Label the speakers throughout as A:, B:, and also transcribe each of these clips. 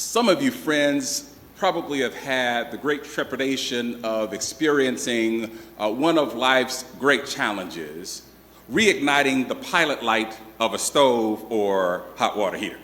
A: Some of you friends probably have had the great trepidation of experiencing one of life's great challenges, reigniting the pilot light of a stove or hot water heater.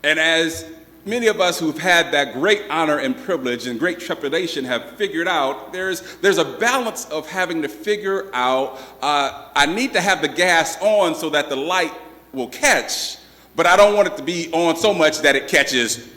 A: And as many of us who've had that great honor and privilege and great trepidation have figured out, there's a balance of having to figure out, I need to have the gas on so that the light will catch, but I don't want it to be on so much that it catches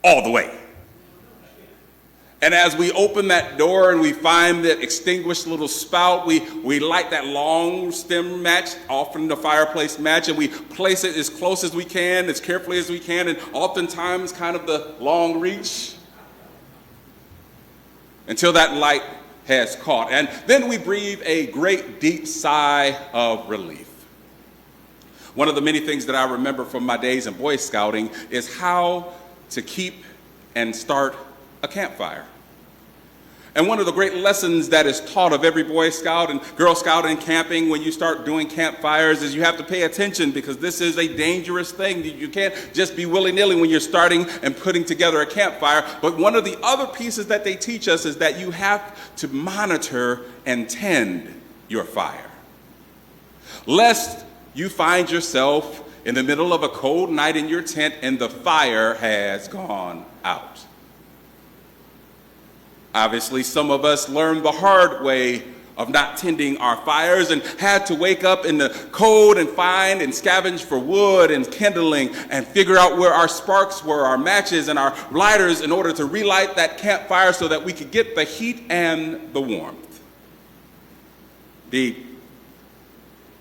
A: all the way. And as we open that door and we find that extinguished little spout, we light that long stem match, often the fireplace match, and we place it as close as we can, as carefully as we can, and oftentimes kind of the long reach until that light has caught. And then we breathe a great deep sigh of relief. One of the many things that I remember from my days in Boy Scouting is how to keep and start a campfire. And one of the great lessons that is taught of every Boy Scout and Girl Scout in camping when you start doing campfires is you have to pay attention, because this is a dangerous thing. You can't just be willy-nilly when you're starting and putting together a campfire. But one of the other pieces that they teach us is that you have to monitor and tend your fire, lest you find yourself in the middle of a cold night in your tent and the fire has gone out. Obviously, some of us learned the hard way of not tending our fires and had to wake up in the cold and find and scavenge for wood and kindling and figure out where our sparks were, our matches and our lighters, in order to relight that campfire so that we could get the heat and the warmth. Indeed,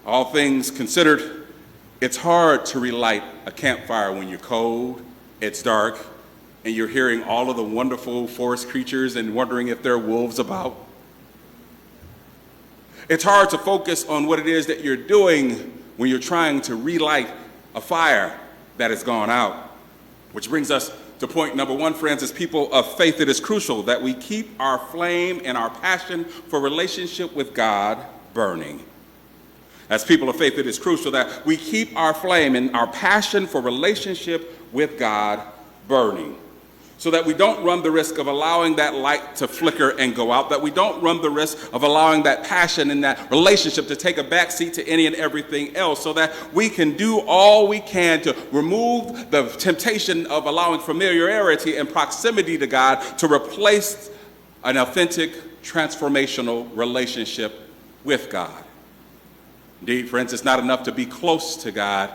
A: all things considered, it's hard to relight a campfire when you're cold, it's dark, and you're hearing all of the wonderful forest creatures and wondering if there are wolves about. It's hard to focus on what it is that you're doing when you're trying to relight a fire that has gone out. Which brings us to point number one, friends. As people of faith, it is crucial that we keep our flame and our passion for relationship with God burning. As people of faith, it is crucial that we keep our flame and our passion for relationship with God burning, so that we don't run the risk of allowing that light to flicker and go out, that we don't run the risk of allowing that passion and that relationship to take a backseat to any and everything else, so that we can do all we can to remove the temptation of allowing familiarity and proximity to God to replace an authentic, transformational relationship with God. Indeed, friends, it's not enough to be close to God.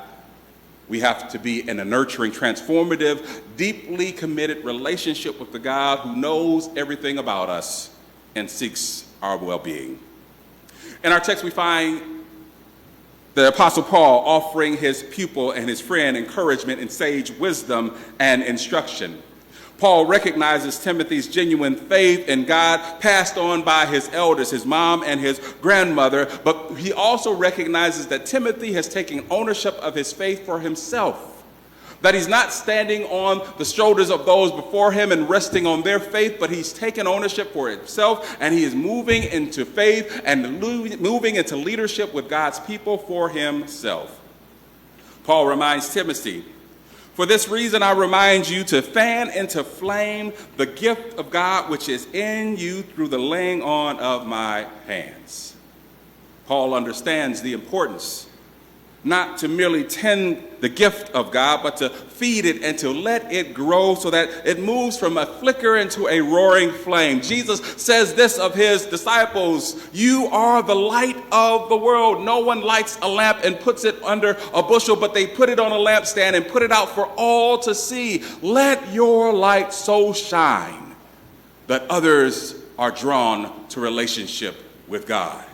A: We have to be in a nurturing, transformative, deeply committed relationship with the God who knows everything about us and seeks our well-being. In our text, we find the Apostle Paul offering his pupil and his friend encouragement and sage wisdom and instruction. Paul recognizes Timothy's genuine faith in God passed on by his elders, his mom and his grandmother, but he also recognizes that Timothy has taken ownership of his faith for himself, that he's not standing on the shoulders of those before him and resting on their faith, but he's taken ownership for himself, and he is moving into faith and moving into leadership with God's people for himself. Paul reminds Timothy, "For this reason, I remind you to fan into flame the gift of God which is in you through the laying on of my hands." Paul understands the importance not to merely tend the gift of God, but to feed it and to let it grow so that it moves from a flicker into a roaring flame. Jesus says this of his disciples: "You are the light of the world." No one lights a lamp and puts it under a bushel, but they put it on a lampstand and put it out for all to see. Let your light so shine that others are drawn to relationship with God.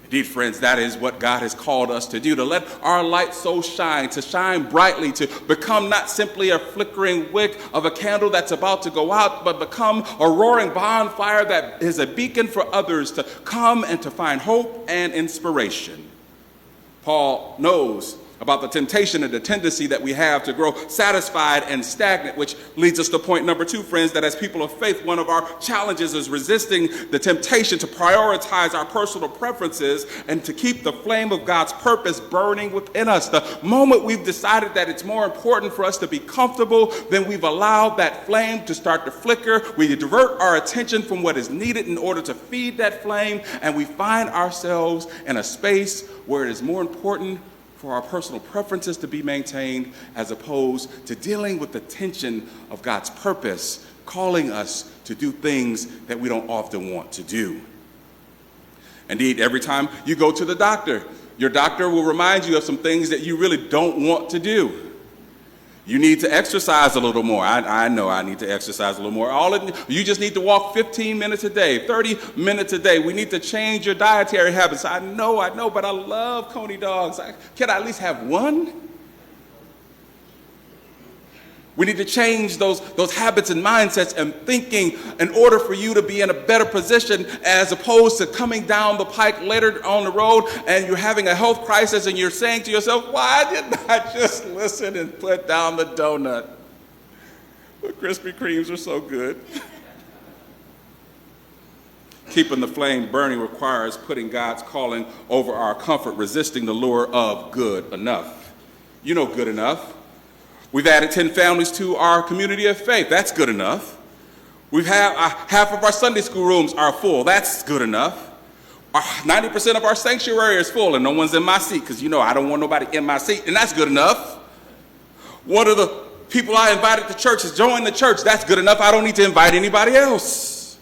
A: Indeed, friends, that is what God has called us to do, to let our light so shine, to shine brightly, to become not simply a flickering wick of a candle that's about to go out, but become a roaring bonfire that is a beacon for others to come and to find hope and inspiration. Paul knows about the temptation and the tendency that we have to grow satisfied and stagnant, which leads us to point number 2, friends, that as people of faith, one of our challenges is resisting the temptation to prioritize our personal preferences and to keep the flame of God's purpose burning within us. The moment we've decided that it's more important for us to be comfortable, then we've allowed that flame to start to flicker. We divert our attention from what is needed in order to feed that flame, and we find ourselves in a space where it is more important for our personal preferences to be maintained as opposed to dealing with the tension of God's purpose, calling us to do things that we don't often want to do. Indeed, every time you go to the doctor, your doctor will remind you of some things that you really don't want to do. You need to exercise a little more. I know I need to exercise a little more. You just need to walk 15 minutes a day, 30 minutes a day. We need to change your dietary habits. I know, but I love Coney dogs. Can I at least have one? We need to change those habits and mindsets and thinking in order for you to be in a better position, as opposed to coming down the pike later on the road and you're having a health crisis and you're saying to yourself, why didn't I just listen and put down the donut? The Krispy Kremes are so good. Keeping the flame burning requires putting God's calling over our comfort, resisting the lure of good enough. You know good enough. We've added 10 families to our community of faith. That's good enough. We've had half of our Sunday school rooms are full. That's good enough. 90% of our sanctuary is full, and no one's in my seat because, I don't want nobody in my seat, and that's good enough. One of the people I invited to church has joined the church. That's good enough. I don't need to invite anybody else.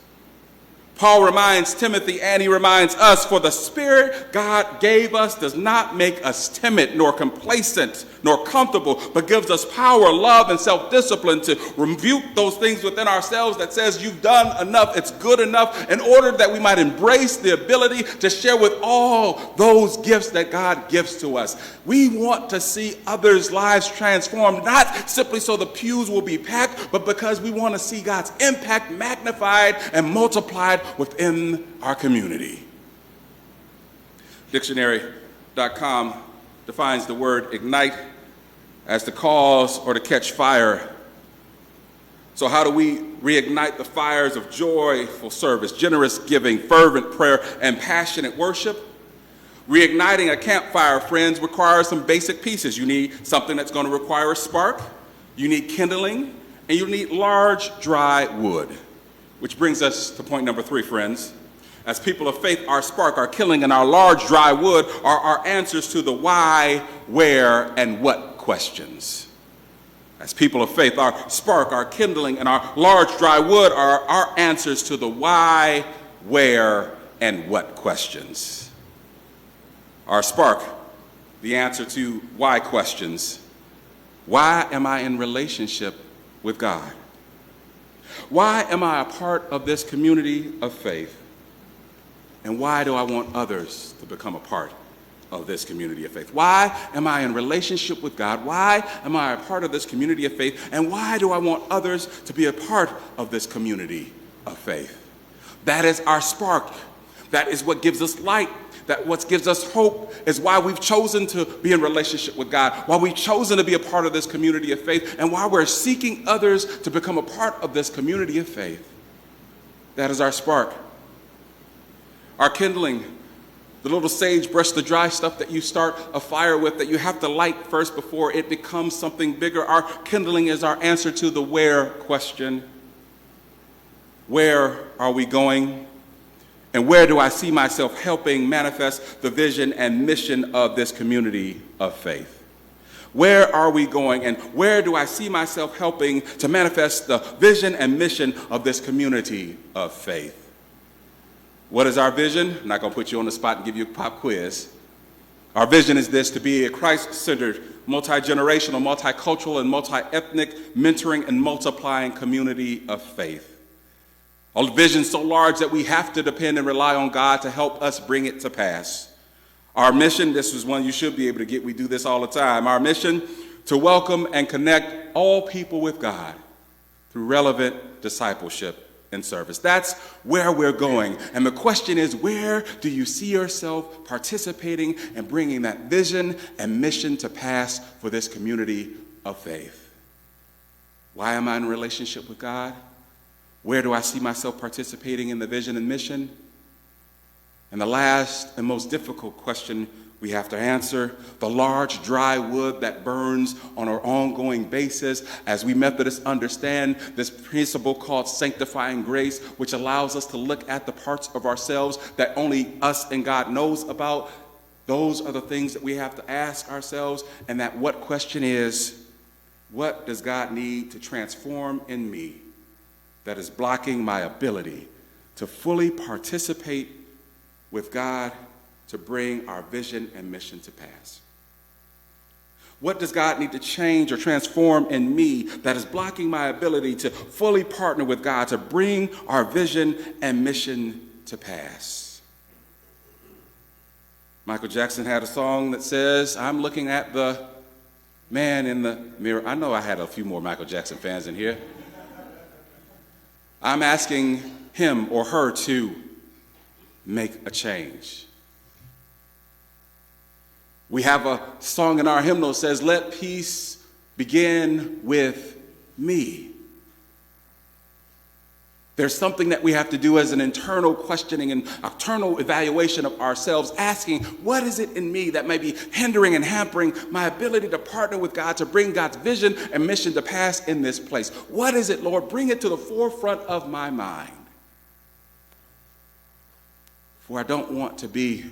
A: Paul reminds Timothy, and he reminds us, for the Spirit God gave us does not make us timid, nor complacent, nor comfortable, but gives us power, love, and self-discipline to rebuke those things within ourselves that says you've done enough, it's good enough, in order that we might embrace the ability to share with all those gifts that God gives to us. We want to see others' lives transformed, not simply so the pews will be packed, but because we want to see God's impact magnified and multiplied within our community. Dictionary.com defines the word ignite as to cause or to catch fire. So how do we reignite the fires of joyful service, generous giving, fervent prayer, and passionate worship? Reigniting a campfire, friends, requires some basic pieces. You need something that's going to require a spark, you need kindling, and you need large, dry wood. Which brings us to point number 3, friends. As people of faith, our spark, our kindling, and our large, dry wood are our answers to the why, where, and what questions. As people of faith, our spark, our kindling, and our large, dry wood are our answers to the why, where, and what questions. Our spark, the answer to why questions. Why am I in relationship with God? Why am I a part of this community of faith? And why do I want others to become a part of this community of faith? Why am I in relationship with God? Why am I a part of this community of faith? And why do I want others to be a part of this community of faith? That is our spark. That is what gives us light. That what gives us hope is why we've chosen to be in relationship with God, why we've chosen to be a part of this community of faith, and why we're seeking others to become a part of this community of faith. That is our spark. Our kindling, the little sagebrush, the dry stuff that you start a fire with that you have to light first before it becomes something bigger. Our kindling is our answer to the where question. Where are we going? And where do I see myself helping manifest the vision and mission of this community of faith? Where are we going, and where do I see myself helping to manifest the vision and mission of this community of faith? What is our vision? I'm not going to put you on the spot and give you a pop quiz. Our vision is this: to be a Christ-centered, multi-generational, multicultural, and multi-ethnic, mentoring and multiplying community of faith. A vision so large that we have to depend and rely on God to help us bring it to pass. Our mission, this is one you should be able to get, we do this all the time. Our mission, to welcome and connect all people with God through relevant discipleship and service. That's where we're going. And the question is, where do you see yourself participating and bringing that vision and mission to pass for this community of faith? Why am I in a relationship with God? Where do I see myself participating in the vision and mission? And the last and most difficult question we have to answer, the large dry wood that burns on an ongoing basis, as we Methodists understand this principle called sanctifying grace, which allows us to look at the parts of ourselves that only us and God knows about. Those are the things that we have to ask ourselves. And that what question is, what does God need to transform in me that is blocking my ability to fully participate with God to bring our vision and mission to pass? What does God need to change or transform in me that is blocking my ability to fully partner with God to bring our vision and mission to pass? Michael Jackson had a song that says, I'm looking at the man in the mirror. I know I had a few more Michael Jackson fans in here. I'm asking him or her to make a change. We have a song in our hymnal that says, let peace begin with me. There's something that we have to do as an internal questioning and internal evaluation of ourselves, asking, what is it in me that may be hindering and hampering my ability to partner with God to bring God's vision and mission to pass in this place? What is it, Lord? Bring it to the forefront of my mind. For I don't want to be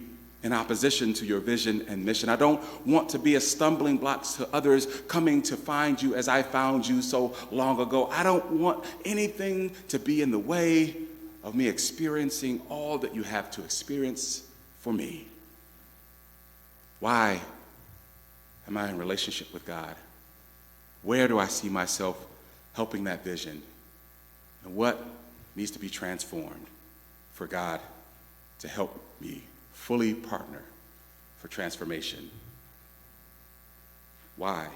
A: in opposition to your vision and mission. I don't want to be a stumbling block to others coming to find you as I found you so long ago. I don't want anything to be in the way of me experiencing all that you have to experience for me. Why am I in relationship with God? Where do I see myself helping that vision? And what needs to be transformed for God to help me fully partner for transformation? Why,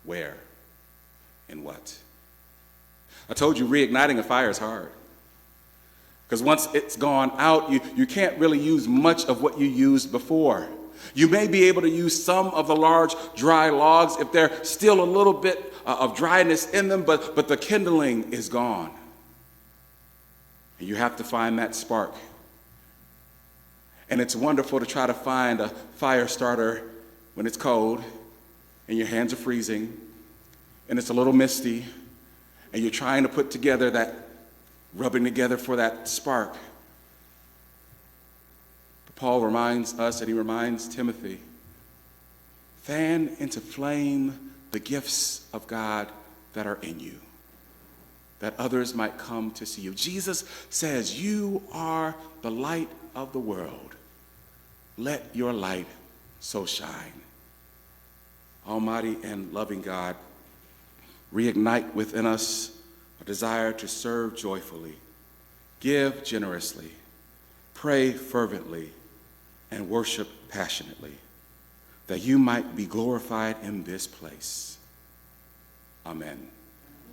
A: where, and what? I told you reigniting a fire is hard. Because once it's gone out, you can't really use much of what you used before. You may be able to use some of the large dry logs if there's still a little bit of dryness in them, but the kindling is gone. And you have to find that spark. And it's wonderful to try to find a fire starter when it's cold and your hands are freezing and it's a little misty and you're trying to put together that, rubbing together for that spark. But Paul reminds us, and he reminds Timothy, fan into flame the gifts of God that are in you, that others might come to see you. Jesus says, you are the light of the world. Let your light so shine. Almighty and loving God, reignite within us a desire to serve joyfully, give generously, pray fervently, and worship passionately, that you might be glorified in this place. Amen.